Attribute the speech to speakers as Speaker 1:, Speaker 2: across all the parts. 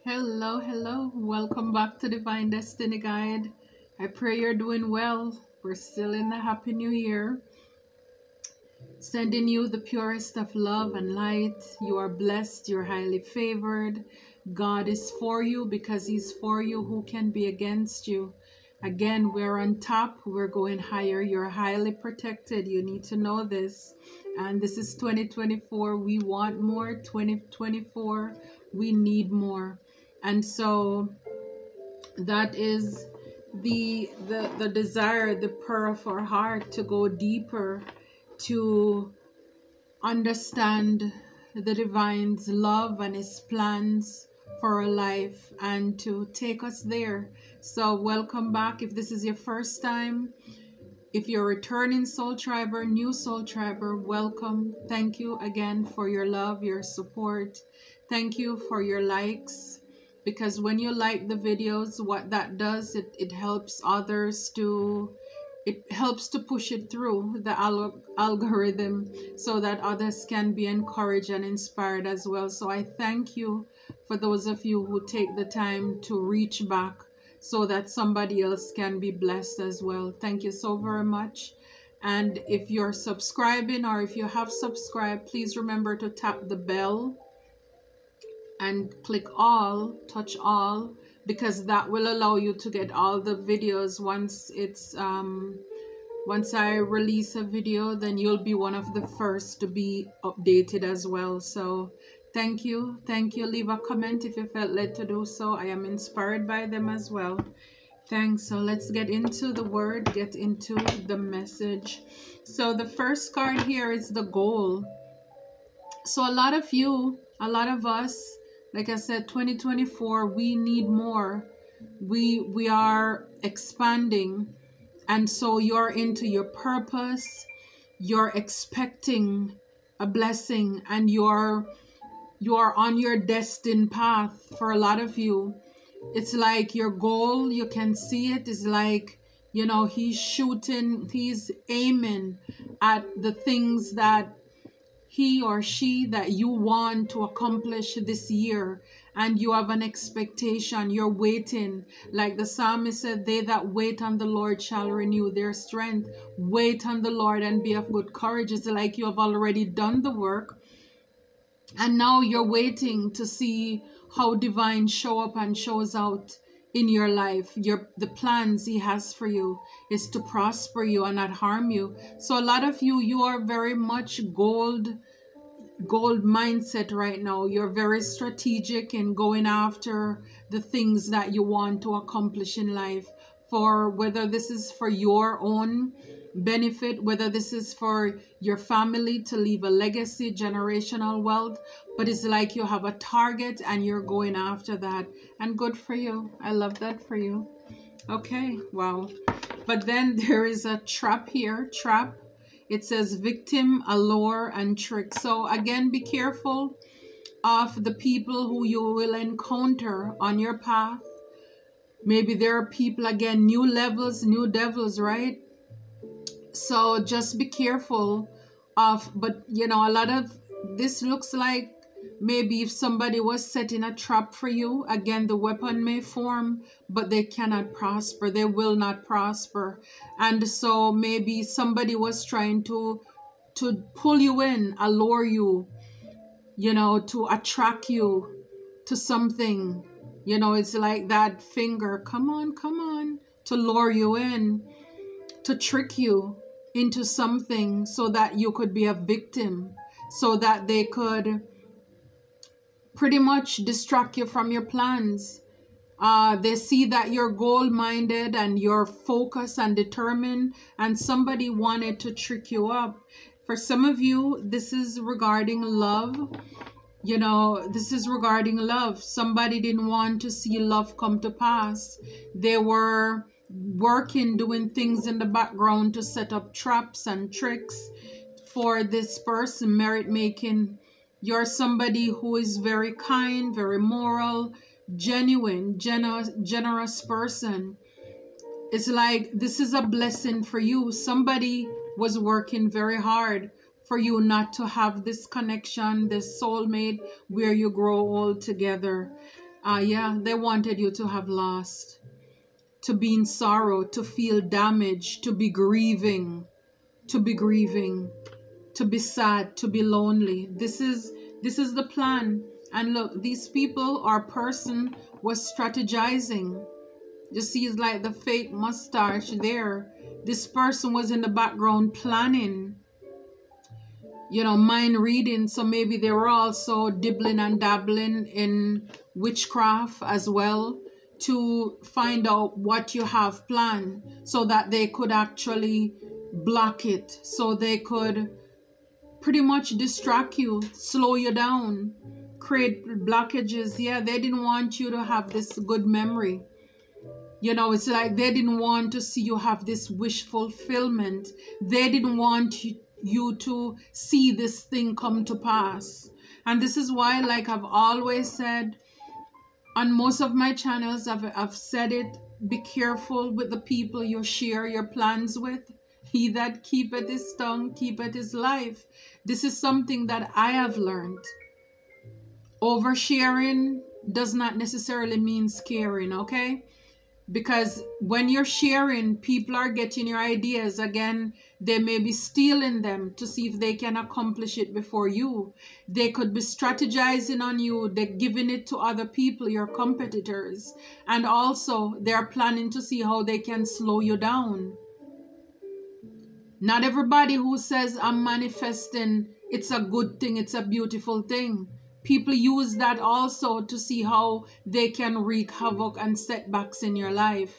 Speaker 1: Hello, hello. Welcome back to Divine Destiny Guide. I pray you're doing well. We're still in the Happy New Year. Sending you the purest of love and light. You are blessed. You're highly favored. God is for you because He's for you. Who can be against you? Again, we're on top. We're going higher. You're highly protected. You need to know this. And this is 2024. We want more. 2024. We need more. And so that is the desire, the prayer of our heart, to go deeper, to understand the divine's love and his plans for our life, and to take us there. So welcome back. If this is your first time, if you're returning soul triber, new soul triber, welcome. Thank you again for your love, your support. Thank you for your likes, because when you like the videos, what that does, it helps others to, it helps to push it through the algorithm so that others can be encouraged and inspired as well. So I thank you for those of you who take the time to reach back so that somebody else can be blessed as well. Thank you so very much. And if you're subscribing, or if you have subscribed, please remember to tap the bell and click all, touch all, because that will allow you to get all the videos once I release a video. Then you'll be one of the first to be updated as well. So thank you. Leave a comment if you felt led to do so. I am inspired by them as well. Thanks. So let's get into the word, get into the message. So the first card here is the goal. So a lot of us, like I said, 2024, we need more. We are expanding. And so you're into your purpose, you're expecting a blessing, and you're on your destined path. For a lot of you, it's like your goal, you can see it, is like, you know, he's aiming at the things that he or she that you want to accomplish this year, and you have an expectation, you're waiting. Like the psalmist said, they that wait on the Lord shall renew their strength. Wait on the Lord and be of good courage. It's like you have already done the work, and now you're waiting to see how divine show up and shows out in your life. The plans he has for you is to prosper you and not harm you. So a lot of you are very much gold mindset right now. You're very strategic in going after the things that you want to accomplish in life, for whether this is for your own benefit, whether this is for your family to leave a legacy, generational wealth. But it's like you have a target and you're going after that, and good for you. I love that for you. Okay, wow. But then there is a trap here. It says victim, allure, and trick. So again, be careful of the people who you will encounter on your path. Maybe there are people, again, new levels, new devils, right? So just be careful of, but you know, a lot of this looks like maybe if somebody was setting a trap for you, again, the weapon may form, but they cannot prosper. They will not prosper. And so maybe somebody was trying to pull you in, allure you, you know, to attract you to something. You know, it's like that finger, come on, to lure you in, to trick you into something so that you could be a victim, so that they could pretty much distract you from your plans. They see that you're goal-minded and you're focused and determined, and somebody wanted to trick you up. For some of you, this is regarding love. You know, this is regarding love. Somebody didn't want to see love come to pass. They were working, doing things in the background to set up traps and tricks for this person, merit making. You're somebody who is very kind, very moral, genuine, generous person. It's like this is a blessing for you. Somebody was working very hard for you not to have this connection, this soulmate where you grow old together. Yeah, they wanted you to have lost, to be in sorrow, to feel damage, to be grieving, to be grieving, to be sad, to be lonely. This is the plan. And look, these people or person was strategizing. You see, it's like the fake mustache there. This person was in the background planning, mind reading. So maybe they were also dibbling and dabbling in witchcraft as well, to find out what you have planned so that they could actually block it, so they could pretty much distract you, slow you down, create blockages. Yeah, they didn't want you to have this good memory. It's like they didn't want to see you have this wish fulfillment. They didn't want you to see this thing come to pass. And this is why, like I've always said on most of my channels, I've said it, be careful with the people you share your plans with. He that keepeth his tongue keepeth his life. This is something that I have learned. Oversharing does not necessarily mean scaring, okay? Because when you're sharing, people are getting your ideas. Again, they may be stealing them to see if they can accomplish it before you. They could be strategizing on you. They're giving it to other people, your competitors. And also, they're planning to see how they can slow you down. Not everybody who says I'm manifesting, it's a good thing, it's a beautiful thing. People use that also to see how they can wreak havoc and setbacks in your life.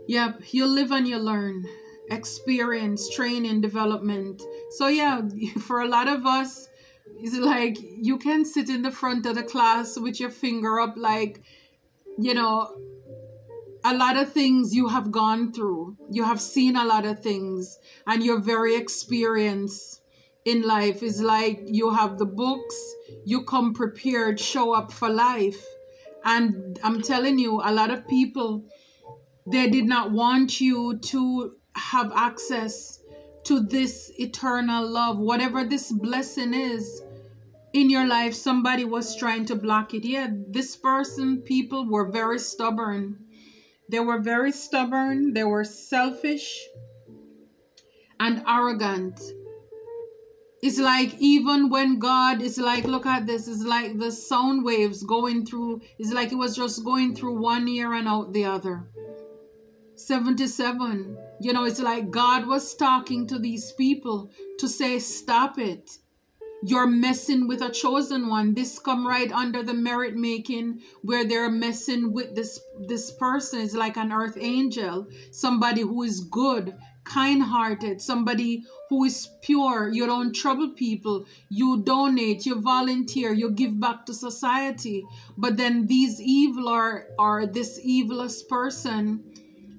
Speaker 1: Yep, you live and you learn. Experience, training, development. So yeah, for a lot of us, it's like you can sit in the front of the class with your finger up, like, a lot of things you have gone through. You have seen a lot of things, and you're very experienced in life. It's like you have the books, you come prepared, show up for life. And I'm telling you, a lot of people, they did not want you to have access to this eternal love. Whatever this blessing is in your life, somebody was trying to block it. Yeah, this person, people were very stubborn. They were very stubborn, they were selfish and arrogant. It's like even when God is like, look at this, it's like the sound waves going through, it's like it was just going through one ear and out the other. 77, it's like God was talking to these people to say, stop it. You're messing with a chosen one. This come right under the merit making, where they're messing with this person. Is like an earth angel, somebody who is good, kind-hearted, somebody who is pure. You don't trouble people, you donate, you volunteer, you give back to society. But then these evil or this evilest person,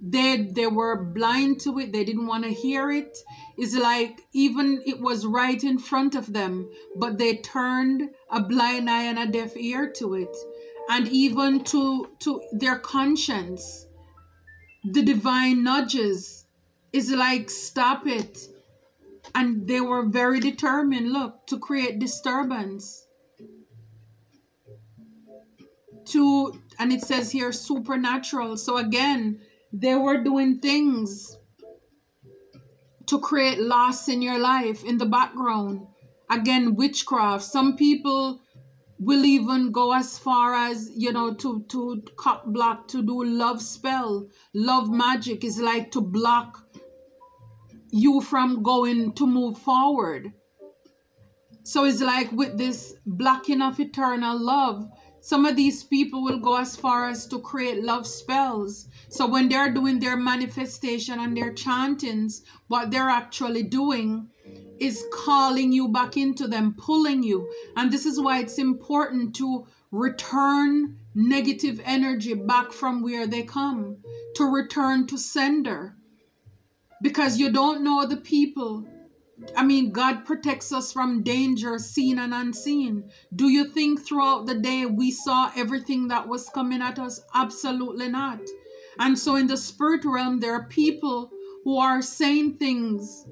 Speaker 1: they were blind to it. They didn't want to hear it. It's like even it was right in front of them, but they turned a blind eye and a deaf ear to it. And even to their conscience, the divine nudges is like, stop it. And they were very determined, look, to create disturbance, and it says here supernatural. So again, they were doing things to create loss in your life in the background. Again, witchcraft. Some people will even go as far as, to cut block, to do love spell. Love magic is like to block you from going to move forward. So it's like with this blocking of eternal love, some of these people will go as far as to create love spells. So when they're doing their manifestation and their chantings, what they're actually doing is calling you back into them, pulling you. And this is why it's important to return negative energy back from where they come, to return to sender. Because you don't know the people. I mean, God protects us from danger, seen and unseen. Do you think throughout the day we saw everything that was coming at us? Absolutely not. And so in the spirit realm, there are people who are saying things,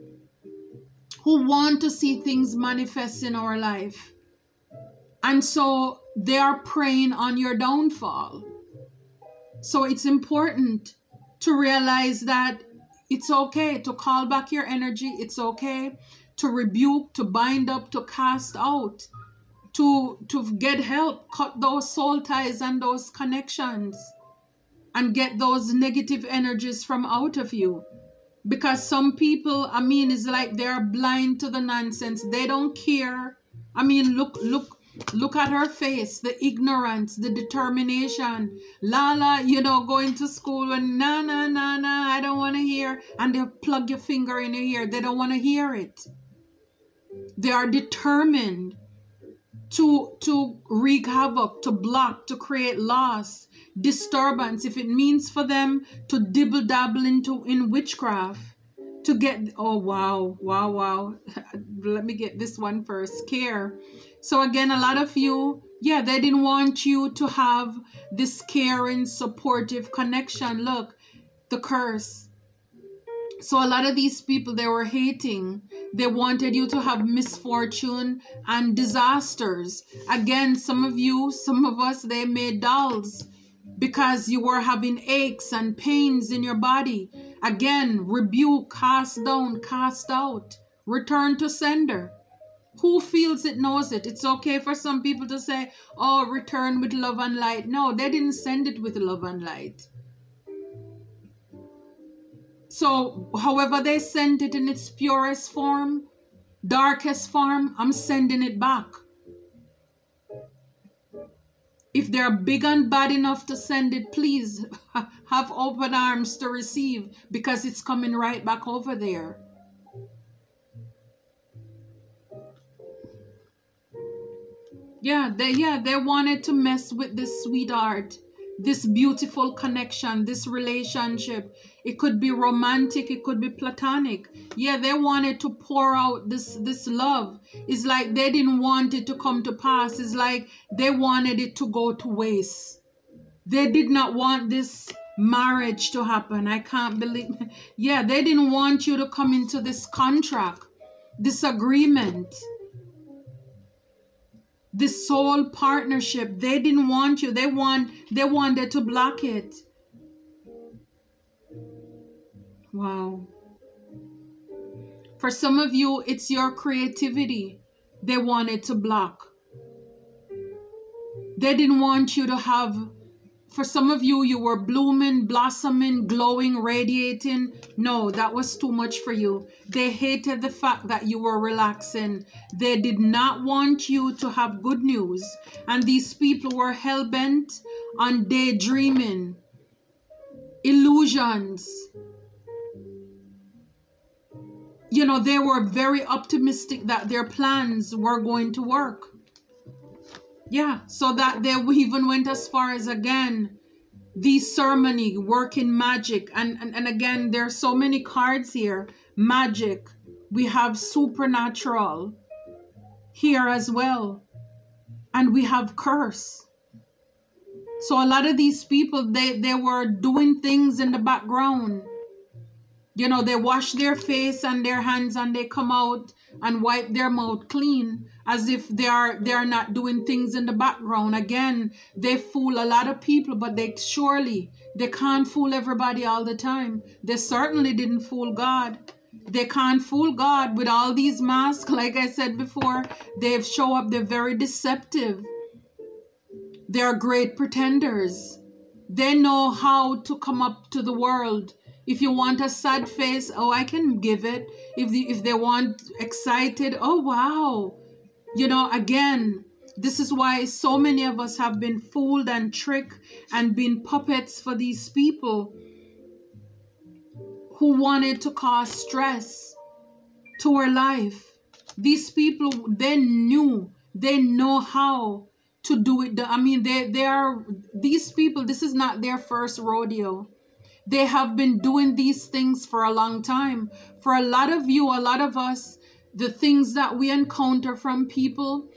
Speaker 1: who want to see things manifest in our life. And so they are preying on your downfall. So it's important to realize that it's okay to call back your energy. It's okay to rebuke, to bind up, to cast out, to get help, cut those soul ties and those connections, and get those negative energies from out of you. Because some people, I mean, it's like they're blind to the nonsense. They don't care. I mean, look at her face, the ignorance, the determination. Lala, you know, going to school and nah, I don't want to hear. And they'll plug your finger in your ear. They don't want to hear it. They are determined to wreak havoc, to block, to create loss, disturbance, if it means for them to dibble dabble in witchcraft, to get, oh wow. Let me get this one first. Care. So again, a lot of you, yeah, they didn't want you to have this caring, supportive connection. Look, the curse. So a lot of these people, they were hating. They wanted you to have misfortune and disasters. Again, some of you, some of us, they made dolls because you were having aches and pains in your body. Again, rebuke, cast down, cast out, return to sender. Who feels it knows it. It's okay for some people to say, oh, return with love and light. No, they didn't send it with love and light. So, however they sent it in its purest form, darkest form, I'm sending it back. If they're big and bad enough to send it, please have open arms to receive, because it's coming right back over there. Yeah, they wanted to mess with this sweetheart, this beautiful connection, this relationship. It could be romantic, it could be platonic. Yeah, they wanted to pour out this love. It's like they didn't want it to come to pass. It's like they wanted it to go to waste. They did not want this marriage to happen. I can't believe. Yeah, they didn't want you to come into this contract, this agreement, this soul partnership. They didn't want you. They wanted to block it. Wow. For some of you, it's your creativity they wanted to block. They didn't want you to have, for some of you, you were blooming, blossoming, glowing, radiating. No, that was too much for you. They hated the fact that you were relaxing. They did not want you to have good news. And these people were hell-bent on daydreaming, illusions. You know, they were very optimistic that their plans were going to work. Yeah, so that they even went as far as, again, the ceremony, working magic. And again, there are so many cards here. Magic. We have supernatural here as well. And we have curse. So a lot of these people, they were doing things in the background. You know, they wash their face and their hands and they come out and wipe their mouth clean, as if they are not doing things in the background. Again, they fool a lot of people, but they can't fool everybody all the time. They certainly didn't fool God. They can't fool God with all these masks. Like I said before, they've show up, they're very deceptive. They're great pretenders. They know how to come up to the world. If you want a sad face, oh, I can give it. If they want excited, oh, wow. You know, again, this is why so many of us have been fooled and tricked and been puppets for these people who wanted to cause stress to our life. These people, they know how to do it. I mean, these people, this is not their first rodeo. They have been doing these things for a long time. For a lot of you, a lot of us, the things that we encounter from people,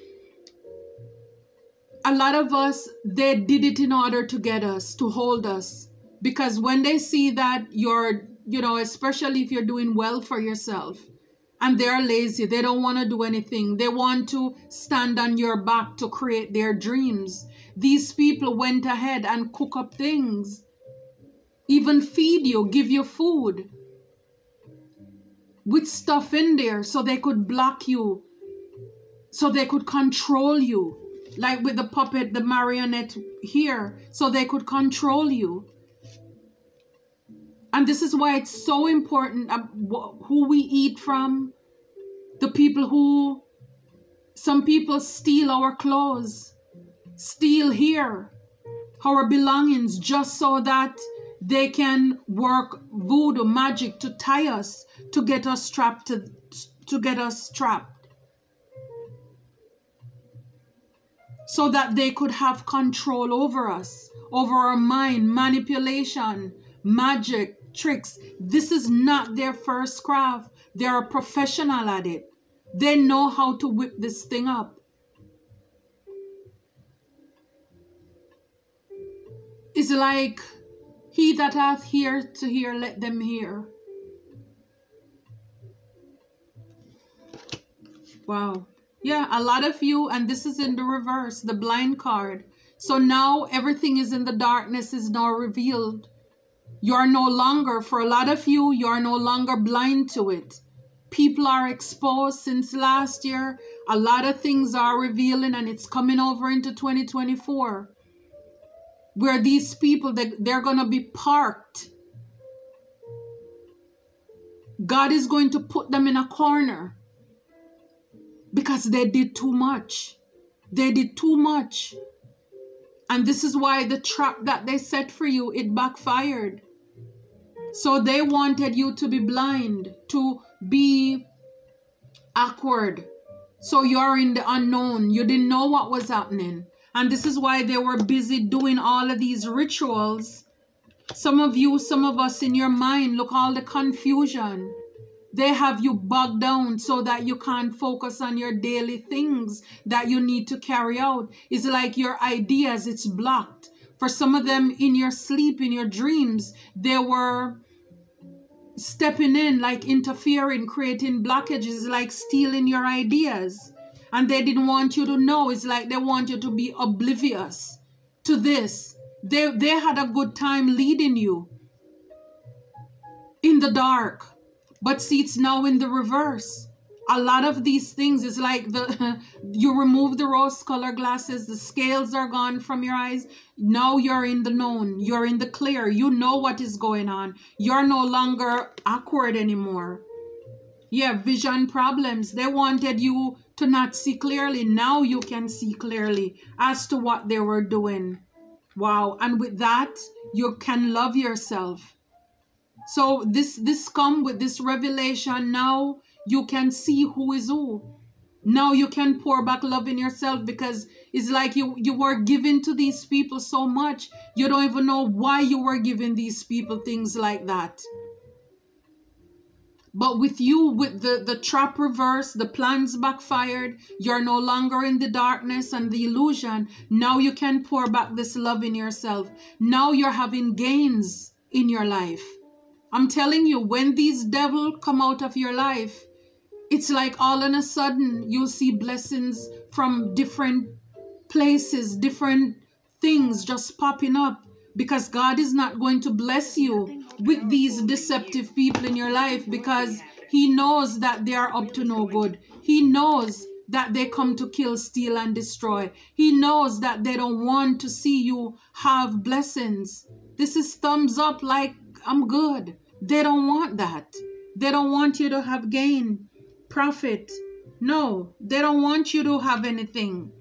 Speaker 1: a lot of us, they did it in order to get us, to hold us. Because when they see that you're, you know, especially if you're doing well for yourself, And they're lazy. They don't want to do anything. They want to stand on your back to create their dreams. These people went ahead and cook up things, even feed you, give you food with stuff in there so they could block you, so they could control you, like with the puppet, the marionette here, so they could control you. And this is why it's so important who we eat from. The people who, some people steal our clothes, steal here, our belongings, just so that they can work voodoo magic to tie us, to get us trapped, to get us trapped, so that they could have control over us, over our mind, manipulation, magic, tricks. This is not their first craft. They're a professional at it. They know how to whip this thing up. It's like, he that hath ear to hear, let them hear. Wow. Yeah, a lot of you, and this is in the reverse, the blind card. So now everything is in the darkness, is now revealed. You are no longer, for a lot of you, you are no longer blind to it. People are exposed since last year. A lot of things are revealing, and it's coming over into 2024. Where these people, they're going to be parked. God is going to put them in a corner because they did too much. They did too much. And this is why the trap that they set for you, it backfired. So they wanted you to be blind, to be awkward. So you're in the unknown. You didn't know what was happening. And this is why they were busy doing all of these rituals. Some of you, some of us in your mind, look all the confusion. They have you bogged down so that you can't focus on your daily things that you need to carry out. It's like your ideas, it's blocked. For some of them, in your sleep, in your dreams, they were stepping in, like interfering, creating blockages, like stealing your ideas. And they didn't want you to know. It's like they want you to be oblivious to this. They had a good time leading you in the dark. But see, it's now in the reverse. A lot of these things is like you remove the rose-colored glasses, the scales are gone from your eyes. Now you're in the known, you're in the clear. You know what is going on. You're no longer awkward anymore. Yeah, vision problems. They wanted you to not see clearly. Now you can see clearly as to what they were doing. Wow. And with that, you can love yourself. So this come with this revelation. Now you can see who is who. Now you can pour back love in yourself, because it's like you were giving to these people so much. You don't even know why you were giving these people things like that. But with you, with the trap reversed, the plans backfired, you're no longer in the darkness and the illusion. Now you can pour back this love in yourself. Now you're having gains in your life. I'm telling you, when these devils come out of your life, it's like all of a sudden you'll see blessings from different places, different things just popping up. Because God is not going to bless you with these deceptive people in your life, because He knows that they are up to no good. He knows that they come to kill, steal, and destroy. He knows that they don't want to see you have blessings. This is thumbs up, like, I'm good. They don't want that. They don't want you to have gain, profit. No, they don't want you to have anything.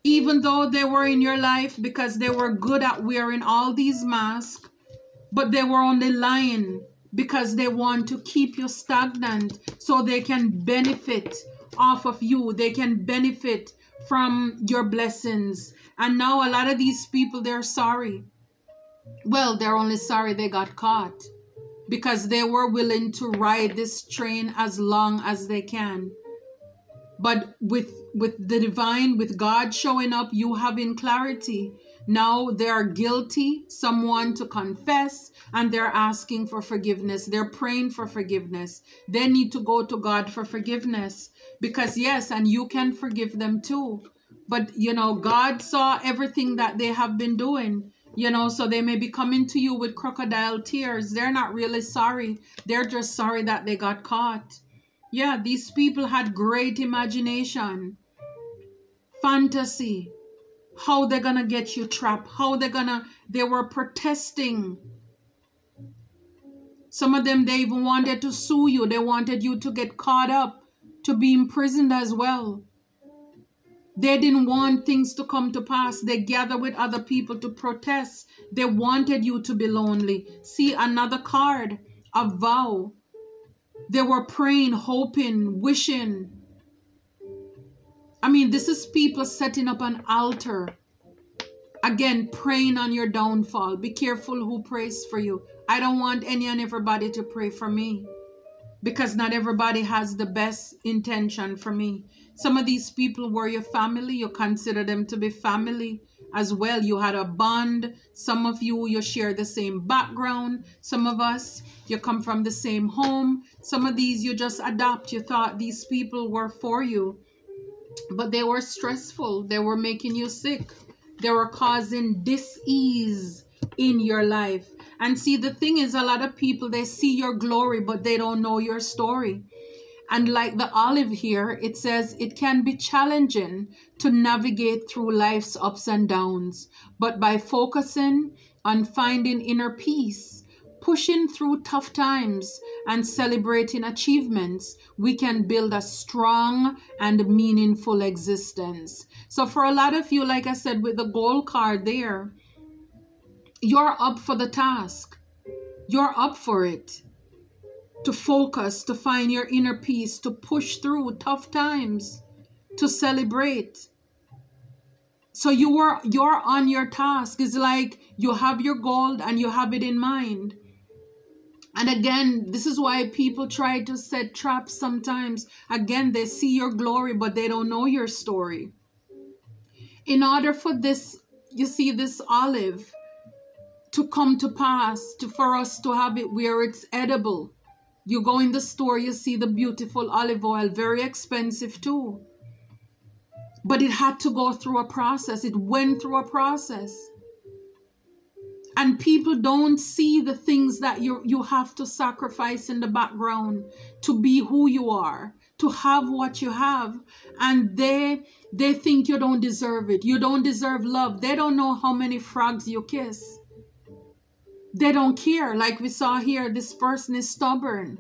Speaker 1: Even though they were in your life because they were good at wearing all these masks, but they were only lying because they want to keep you stagnant so they can benefit off of you. They can benefit from your blessings. And now a lot of these people, they're sorry. Well, they're only sorry they got caught, because they were willing to ride this train as long as they can. But with the divine, with God showing up, you having clarity, Now they are guilty, someone to confess, and they're asking for forgiveness. They're praying for forgiveness. They need to go to God for forgiveness because, yes, and you can forgive them too. But, God saw everything that they have been doing, so they may be coming to you with crocodile tears. They're not really sorry. They're just sorry that they got caught. Yeah, these people had great imagination, fantasy, how they're gonna get you trapped, they were protesting. Some of them, they even wanted to sue you. They wanted you to get caught up, to be imprisoned as well. They didn't want things to come to pass. They gathered with other people to protest. They wanted you to be lonely. See, another card, a vow. They were praying, hoping, wishing. I mean, this is people setting up an altar. Again, praying on your downfall. Be careful who prays for you. I don't want any and everybody to pray for me because not everybody has the best intention for me. Some of these people were your family. You consider them to be family as well. You had a bond. Some of you share the same background. Some of us, you come from the same home. Some of these you just adopt. You thought these people were for you, but they were stressful. They were making you sick. They were causing dis-ease in your life. And see, the thing is, a lot of people, they see your glory, but they don't know your story. And like the olive here, it says it can be challenging to navigate through life's ups and downs. But by focusing on finding inner peace, pushing through tough times, and celebrating achievements, we can build a strong and meaningful existence. So for a lot of you, like I said, with the gold card there, you're up for the task. You're up for it. To focus, to find your inner peace, to push through tough times, to celebrate. So you're on your task. It's like you have your goal and you have it in mind. And again, this is why people try to set traps sometimes. Again, they see your glory, but they don't know your story. In order for this, you see, this olive to come to pass, for us to have it where it's edible. You go in the store, you see the beautiful olive oil, very expensive too. But it had to go through a process. It went through a process. And people don't see the things that you have to sacrifice in the background to be who you are, to have what you have. And they think you don't deserve it. You don't deserve love. They don't know how many frogs you kiss. They don't care. Like we saw here, this person is stubborn.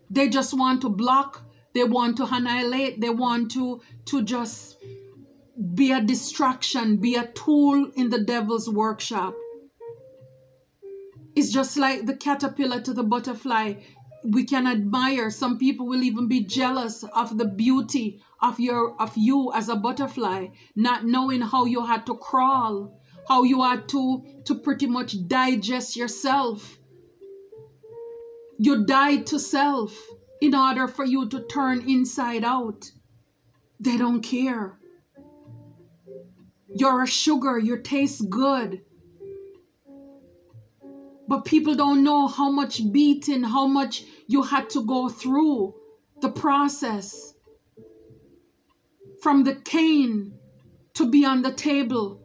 Speaker 1: They just want to block. They want to annihilate. They want to just be a distraction, be a tool in the devil's workshop. It's just like the caterpillar to the butterfly. We can admire. Some people will even be jealous of the beauty of you as a butterfly, not knowing how you had to crawl, how you had to pretty much digest yourself. You died to self in order for you to turn inside out. They don't care. You're a sugar. You taste good. But people don't know how much beating, how much you had to go through the process. From the cane to be on the table,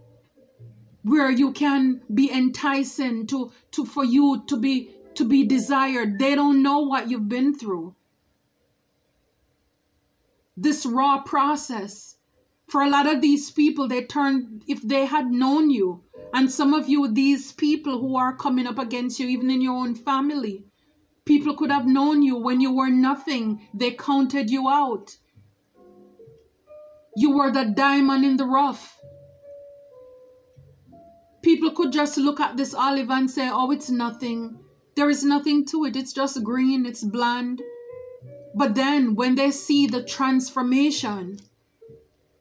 Speaker 1: where you can be enticing for you to be desired. They don't know what you've been through. This raw process. For a lot of these people, if they had known you, and some of you, these people who are coming up against you, even in your own family, people could have known you when you were nothing. They counted you out. You were the diamond in the rough. People could just look at this olive and say, oh, it's nothing. There is nothing to it. It's just green. It's bland. But then when they see the transformation,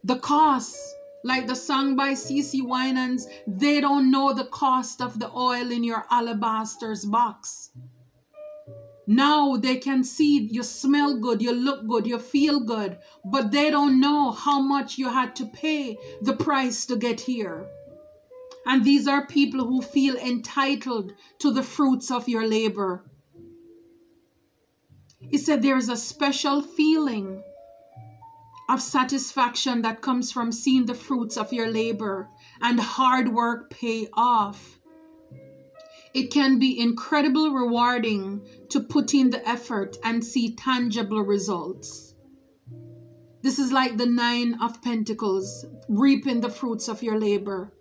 Speaker 1: the cost, like the song by C.C. Winans, they don't know the cost of the oil in your alabaster's box. Now they can see you smell good, you look good, you feel good, but they don't know how much you had to pay the price to get here. And these are people who feel entitled to the fruits of your labor. It said there is a special feeling of satisfaction that comes from seeing the fruits of your labor and hard work pay off. It can be incredibly rewarding to put in the effort and see tangible results. This is like the 9 of Pentacles, reaping the fruits of your labor.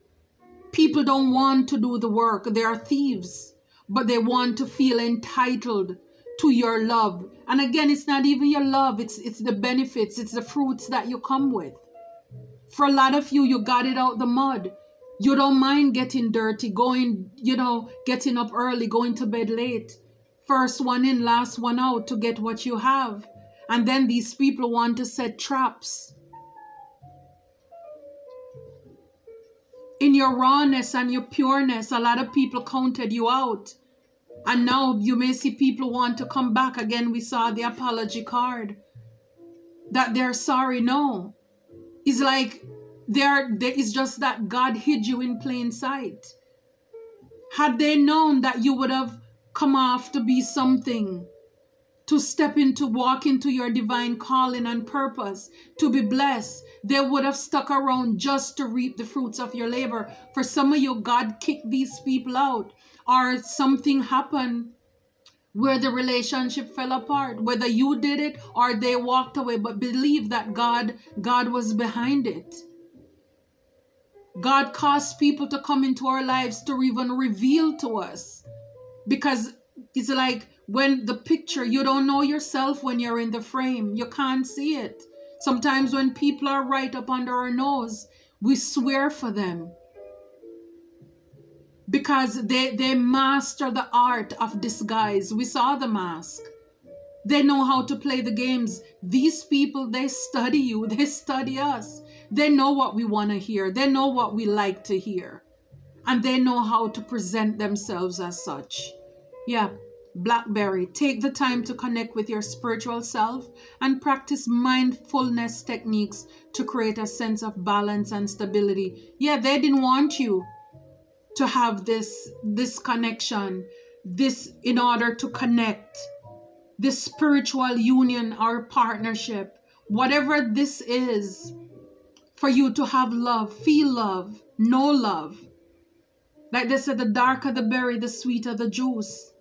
Speaker 1: People don't want to do the work. They are thieves, but they want to feel entitled to your love. And again, it's not even your love. It's the benefits. It's the fruits that you come with. For a lot of you, you got it out the mud. You don't mind getting dirty, going, getting up early, going to bed late. First one in, last one out to get what you have. And then these people want to set traps. In your rawness and your pureness, a lot of people counted you out. And now you may see people want to come back. Again, we saw the apology card. That they're sorry. No. It's like it's just that God hid you in plain sight. Had they known that you would have come off to be something, to step into, walk into your divine calling and purpose, to be blessed, they would have stuck around just to reap the fruits of your labor. For some of you, God kicked these people out, or something happened where the relationship fell apart, whether you did it or they walked away, but believe that God was behind it. God caused people to come into our lives to even reveal to us, because it's like when the picture, you don't know yourself when you're in the frame. You can't see it. Sometimes when people are right up under our nose, we swear for them, because they master the art of disguise. We saw the mask. They know how to play the games. These people, they study you. They study us. They know what we want to hear. They know what we like to hear. And they know how to present themselves as such. Yeah, Blackberry, take the time to connect with your spiritual self and practice mindfulness techniques to create a sense of balance and stability. Yeah, they didn't want you to have this connection, this in order to connect, this spiritual union or partnership, whatever this is, for you to have love, feel love, know love. Like they said, the darker the berry, the sweeter the juice.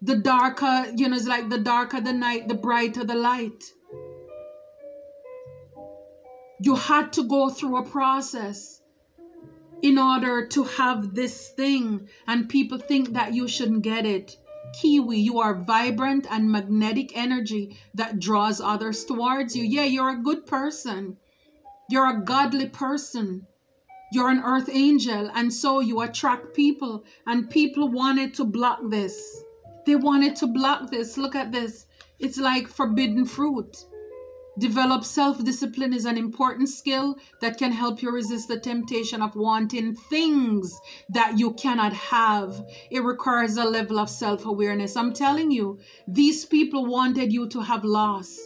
Speaker 1: The darker, it's like the darker the night, the brighter the light. You had to go through a process in order to have this thing, and people think that you shouldn't get it. Kiwi, you are vibrant and magnetic energy that draws others towards you. Yeah, you're a good person. You're a godly person. You're an earth angel, and so you attract people, and people wanted to block this. They wanted to block this. Look at this. It's like forbidden fruit. Develop self-discipline is an important skill that can help you resist the temptation of wanting things that you cannot have. It requires a level of self-awareness. I'm telling you, these people wanted you to have loss,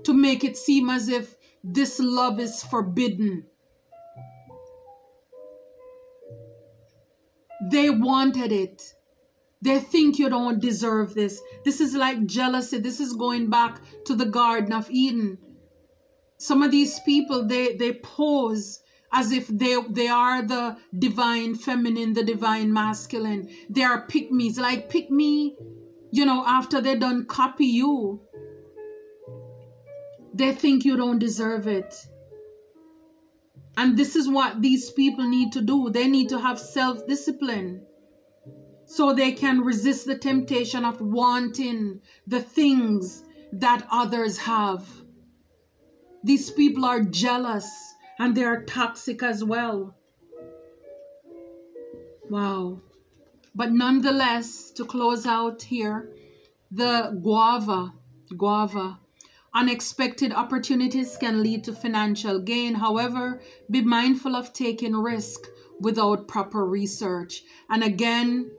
Speaker 1: to make it seem as if this love is forbidden. They wanted it. They think you don't deserve this. This is like jealousy. This is going back to the Garden of Eden. Some of these people, they pose as if they are the divine feminine, the divine masculine. They are pick-me's. Like, pick me, after they done copy you. They think you don't deserve it. And this is what these people need to do. They need to have self-discipline, so they can resist the temptation of wanting the things that others have. These people are jealous, and they are toxic as well. Wow. But nonetheless, to close out here, the guava. Unexpected opportunities can lead to financial gain. However, be mindful of taking risk without proper research. And again,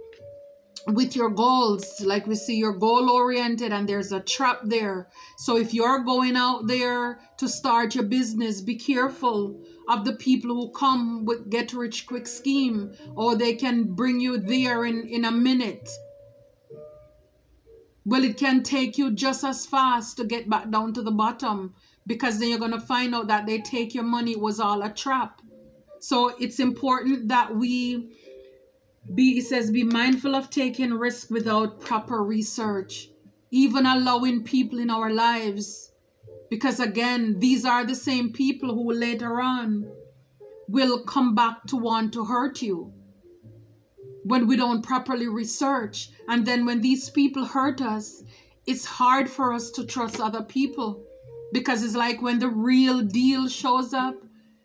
Speaker 1: with your goals. Like we see you're goal oriented and there's a trap there. So if you're going out there to start your business, be careful of the people who come with get rich quick scheme, or they can bring you there in a minute. Well, it can take you just as fast to get back down to the bottom, because then you're going to find out that they take your money, it was all a trap. So it's important that it says, be mindful of taking risk without proper research, even allowing people in our lives. Because again, these are the same people who later on will come back to want to hurt you when we don't properly research. And then when these people hurt us, it's hard for us to trust other people, because it's like when the real deal shows up,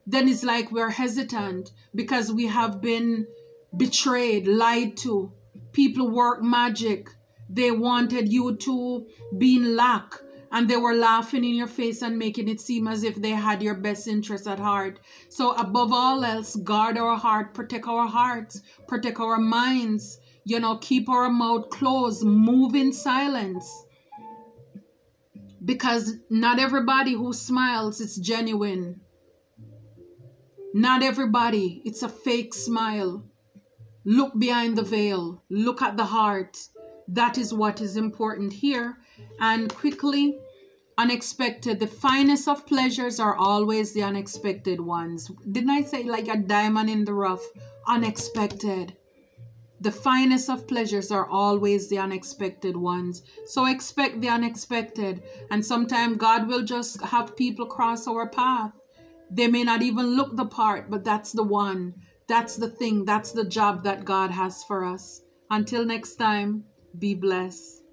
Speaker 1: then it's like we're hesitant because we have been betrayed, lied to. People work magic. They wanted you to be in lack, and they were laughing in your face and making it seem as if they had your best interest at heart. So above all else, guard our heart, protect our hearts, protect our minds, keep our mouth closed, move in silence. Because not everybody who smiles is genuine. Not everybody, it's a fake smile. Look behind the veil. Look at the heart. That is what is important here. And quickly, unexpected. The finest of pleasures are always the unexpected ones. Didn't I say like a diamond in the rough? Unexpected. The finest of pleasures are always the unexpected ones. So expect the unexpected. And sometimes God will just have people cross our path. They may not even look the part, but that's the one. That's the thing. That's the job that God has for us. Until next time, be blessed.